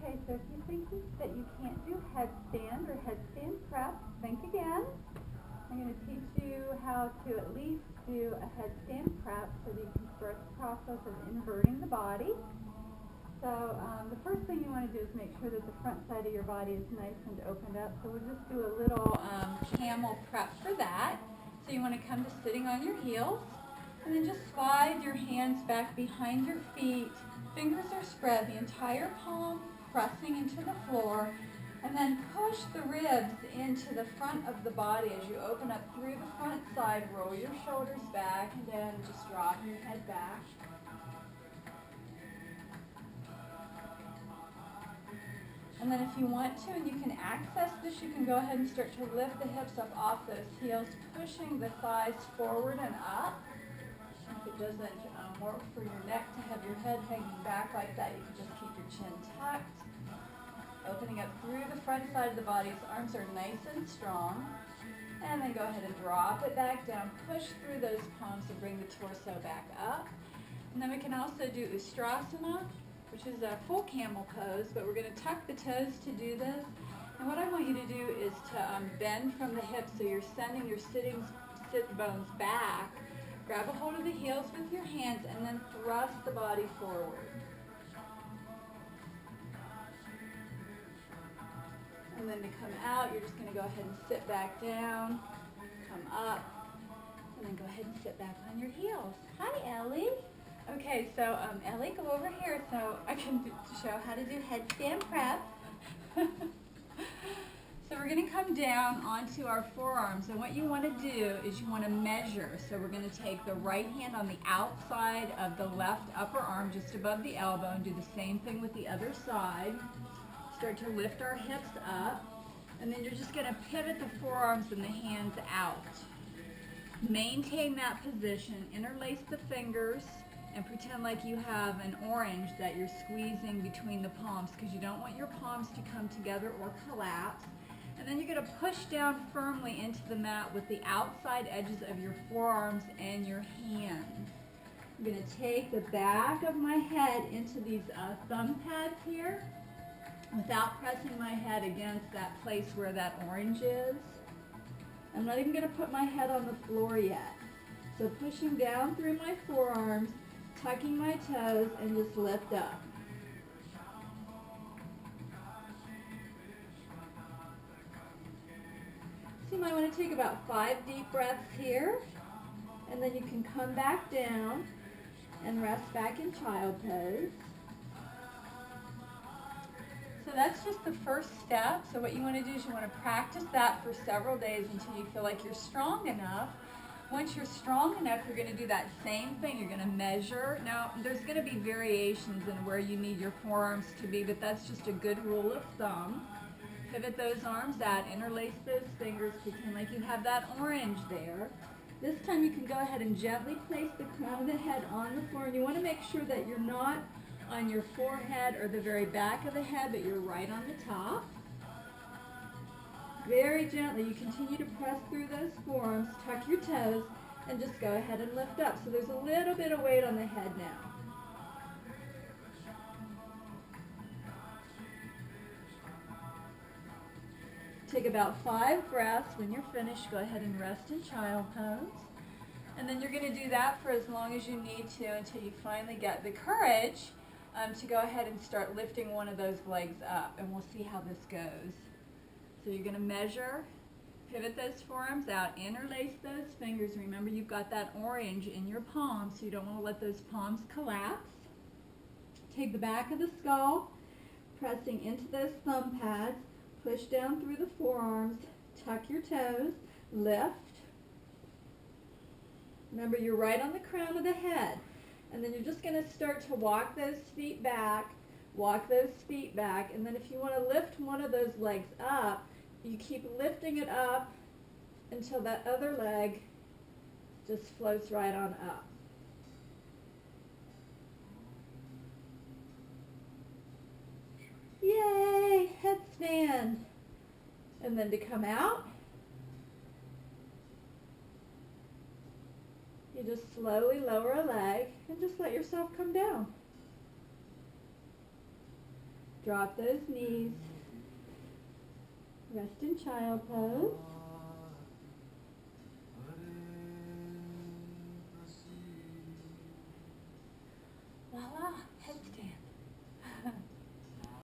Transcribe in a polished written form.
Okay, so if you think that you can't do headstand or headstand prep, think again. I'm going to teach you how to at least do a headstand prep so that you can start the process of inverting the body. So the first thing you want to do is make sure that the front side of your body is nice and opened up. So we'll just do a little camel prep for that. So you want to come to sitting on your heels, and then just slide your hands back behind your feet. Fingers are spread, the entire palm pressing into the floor, and then push the ribs into the front of the body as you open up through the front side. Roll your shoulders back, and then just drop your head back. And then if you want to, and you can access this, you can go ahead and start to lift the hips up off those heels, pushing the thighs forward and up. If it doesn't work for your neck to have your head hanging back like that, you can just keep your chin tucked. Opening up through the front side of the body, so arms are nice and strong. And then go ahead and drop it back down, push through those palms and bring the torso back up. And then we can also do Ustrasana, which is a full camel pose, but we're going to tuck the toes to do this. And what I want you to do is to bend from the hips so you're sending your sit bones back. Grab a hold of the heels with your hands and then thrust the body forward. And then to come out, you're just going to go ahead and sit back down, come up, and then go ahead and sit back on your heels. Hi, Ellie. Okay, so Ellie, go over here so I can show how to do headstand prep. So we're going to come down onto our forearms, and what you want to do is you want to measure. So we're going to take the right hand on the outside of the left upper arm just above the elbow and do the same thing with the other side. Start to lift our hips up, and then you're just going to pivot the forearms and the hands out. Maintain that position, interlace the fingers, and pretend like you have an orange that you're squeezing between the palms, because you don't want your palms to come together or collapse. And then you're going to push down firmly into the mat with the outside edges of your forearms and your hands. I'm going to take the back of my head into these thumb pads here without pressing my head against that place where that orange is. I'm not even going to put my head on the floor yet. So pushing down through my forearms, tucking my toes, and just lift up. So you might want to take about 5 deep breaths here, and then you can come back down and rest back in child pose. So that's just the first step. So what you want to do is you want to practice that for several days until you feel like you're strong enough. Once you're strong enough, you're going to do that same thing. You're going to measure. Now, there's going to be variations in where you need your forearms to be, but that's just a good rule of thumb. Pivot those arms out, interlace those fingers, pretend like you have that orange there. This time you can go ahead and gently place the crown of the head on the floor, and you want to make sure that you're not on your forehead or the very back of the head, but you're right on the top. Very gently, you continue to press through those forearms, tuck your toes, and just go ahead and lift up. So there's a little bit of weight on the head now. Take about 5 breaths. When you're finished, go ahead and rest in child pose. And then you're going to do that for as long as you need to until you finally get the courage to go ahead and start lifting one of those legs up, and we'll see how this goes. So you're going to measure, pivot those forearms out, interlace those fingers. Remember, you've got that orange in your palm, so you don't want to let those palms collapse. Take the back of the skull, pressing into those thumb pads, push down through the forearms, tuck your toes, lift. Remember, you're right on the crown of the head. And then you're just going to start to walk those feet back, and then if you want to lift one of those legs up, you keep lifting it up until that other leg just floats right on up. Yay, headstand. And then to come out, you just slowly lower a leg and just let yourself come down. Drop those knees. Rest in child pose.